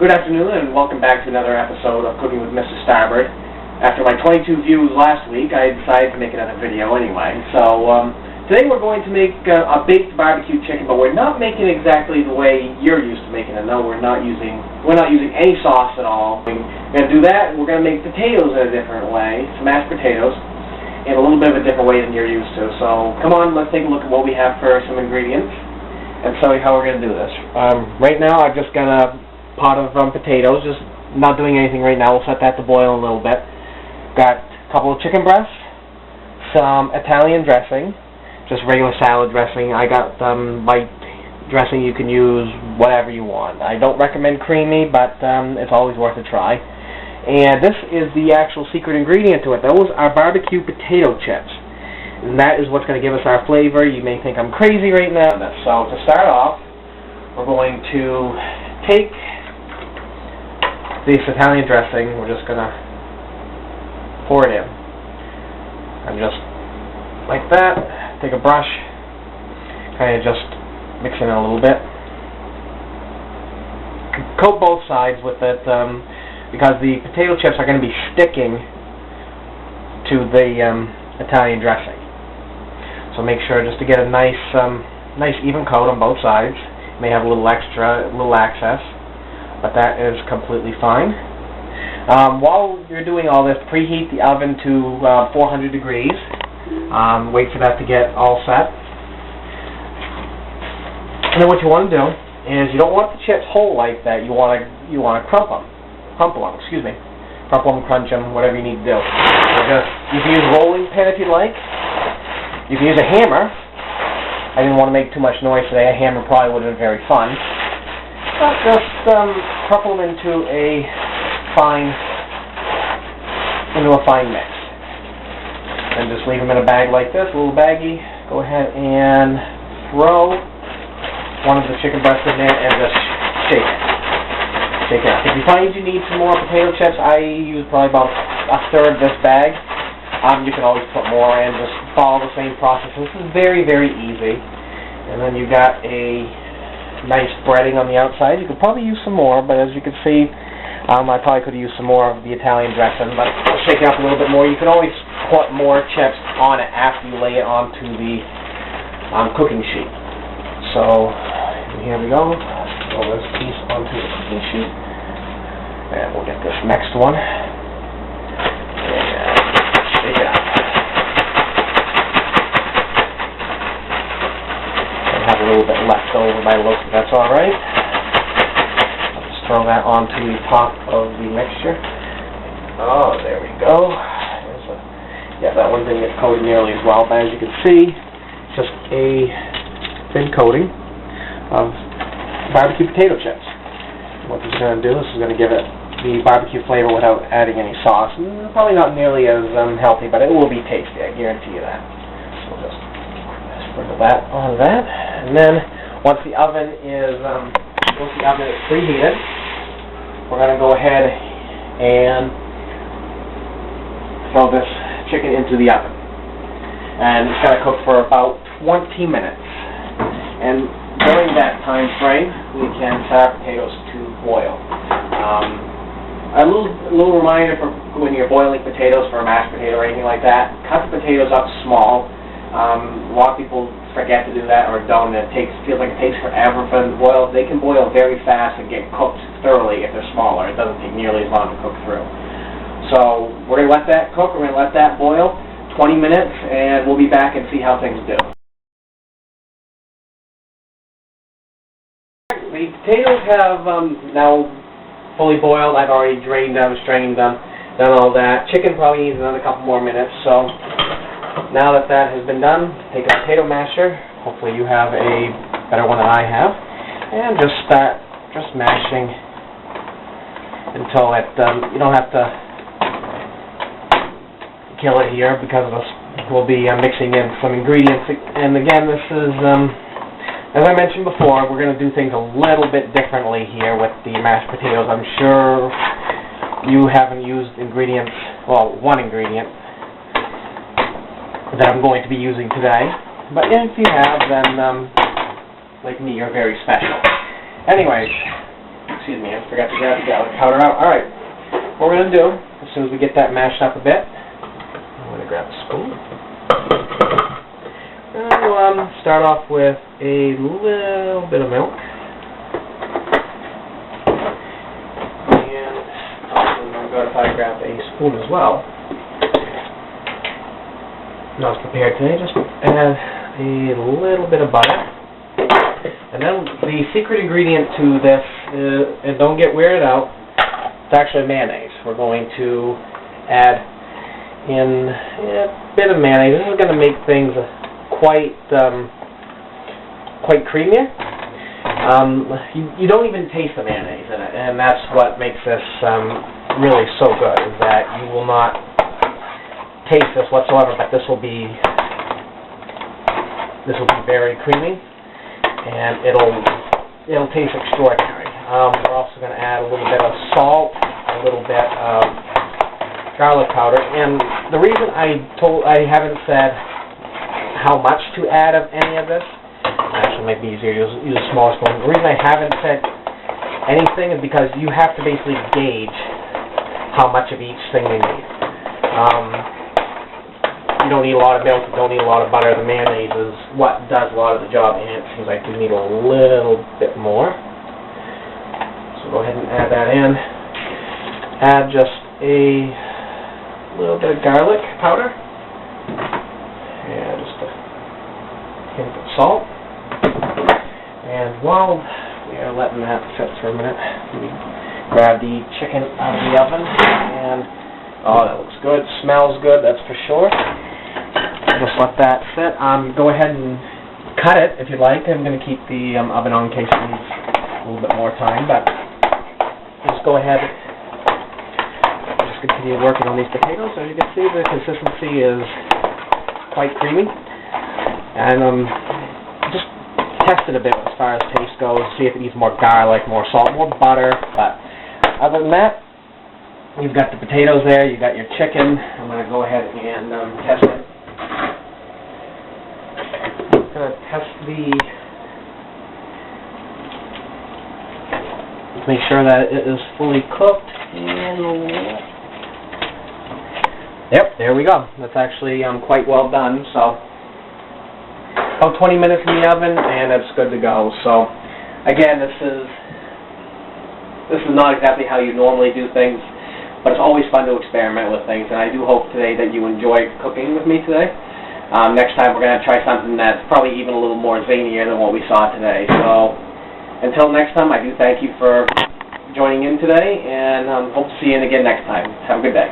Good afternoon and welcome back to another episode of Cooking with Mrs. Starbird. After my 22 views last week, I decided to make another video anyway. So today we're going to make a baked barbecue chicken, but we're not making it exactly the way you're used to making it. No, we're not using any sauce at all. We're going to do that, and we're going to make potatoes in a different way, some mashed potatoes, in a little bit of a different way than you're used to. So come on, let's take a look at what we have for some ingredients and show you how we're going to do this. Right now I've just got a pot of potatoes, just not doing anything right now. We'll set that to boil a little bit. Got a couple of chicken breasts, some Italian dressing, just regular salad dressing. I got light dressing. You can use whatever you want. I don't recommend creamy, but it's always worth a try. And this is the actual secret ingredient to it. Those are barbecue potato chips. And that is what's going to give us our flavor. You may think I'm crazy right now. So to start off, we're going to take this Italian dressing. We're just going to pour it in. And just like that. Take a brush, kind of just mix it in a little bit. Coat both sides with it because the potato chips are going to be sticking to the Italian dressing. So make sure just to get a nice even coat on both sides. You may have a little excess, but that is completely fine. While you're doing all this, preheat the oven to 400 degrees. Wait for that to get all set. And then what you want to do is you don't want the chips whole like that. You want to crumple them, crunch them, whatever you need to do. So you can use a rolling pin if you'd like. You can use a hammer. I didn't want to make too much noise today. A hammer probably would have been very fun. But just crumple them into a fine mix. And just leave them in a bag like this, a little baggie. Go ahead and throw one of the chicken breasts in there and just shake it. Shake it up. If you find you need some more potato chips, I use probably about a third this bag. You can always put more in, just follow the same process. This is very, very easy. And then you got a nice breading on the outside. You could probably use some more, but as you can see, I probably could have used some more of the Italian dressing, but I'll shake it up a little bit more. You can always put more chips on it after you lay it onto the cooking sheet. So here we go. Throw this piece onto the cooking sheet. And we'll get this next one. Shake it up. I have a little bit left over by the looks, but that's alright. I'll just throw that onto the top of the mixture. Oh, there we go. Yeah, that one didn't get coated nearly as well, but as you can see, it's just a thin coating of barbecue potato chips. What this is going to do, this is going to give it the barbecue flavor without adding any sauce. Probably not nearly as healthy, but it will be tasty, I guarantee you that. So just sprinkle that on that, and then once the oven is preheated, we're going to go ahead and throw this chicken into the oven, and it's going to cook for about 20 minutes. And during that time frame, we can set our potatoes to boil. A little reminder for when you're boiling potatoes for a mashed potato or anything like that, cut the potatoes up small. A lot of people forget to do that or don't, and feels like it takes forever for them to boil. They can boil very fast and get cooked thoroughly if they're smaller. It doesn't take nearly as long to cook through. So we're going to let that cook, we're going to let that boil 20 minutes, and we'll be back and see how things do. The potatoes have now fully boiled. I've already drained them, strained them, done all that. Chicken probably needs another couple more minutes. So now that that has been done, take a potato masher. Hopefully you have a better one than I have, and just start mashing until it. You don't have to kill it here because we'll be mixing in some ingredients. And again, this is. As I mentioned before, we're going to do things a little bit differently here with the mashed potatoes. I'm sure you haven't used ingredients, well, one ingredient that I'm going to be using today. But if you have, then like me, you're very special. Anyways, excuse me, I forgot to grab the garlic powder out. Alright, what we're going to do, as soon as we get that mashed up a bit, I'm going to grab a spoon. We'll start off with a little bit of milk. And I'm going to probably grab a spoon as well. When I was prepared today, just add a little bit of butter. And then the secret ingredient to this, and don't get weirded out, it's actually mayonnaise. We're going to add in a bit of mayonnaise. This is going to make things quite creamier. You don't even taste the mayonnaise in it, and that's what makes this really so good, is that you will not taste this whatsoever, but this will be very creamy, and it'll taste extraordinary. We're also going to add a little bit of salt, a little bit of garlic powder, and the reason I haven't said how much to add of any of this, actually it might be easier to use a smaller spoon. The reason I haven't said anything is because you have to basically gauge how much of each thing you need. You don't need a lot of milk, you don't need a lot of butter. The mayonnaise is what does a lot of the job, and it seems like we need a little bit more. So go ahead and add that in. Add just a little bit of garlic powder. And just a hint of salt. And while we are letting that sit for a minute, we grab the chicken out of the oven. And oh, that looks good. Smells good, that's for sure. Just let that sit. Go ahead and cut it if you'd like. I'm going to keep the oven on in case it needs a little bit more time, but just go ahead. Just continue working on these potatoes. As you can see, the consistency is quite creamy. And just test it a bit as far as taste goes. See if it needs more garlic, more salt, more butter. But other than that, you've got the potatoes there, you've got your chicken. I'm going to go ahead and test it. I'm going to test make sure that it is fully cooked. And yep, there we go. That's actually quite well done. So about 20 minutes in the oven, and it's good to go. So again, this is not exactly how you normally do things, but it's always fun to experiment with things, and I do hope today that you enjoy cooking with me today. Next time we're going to try something that's probably even a little more zanier than what we saw today. So until next time, I do thank you for joining in today, and hope to see you in again next time. Have a good day.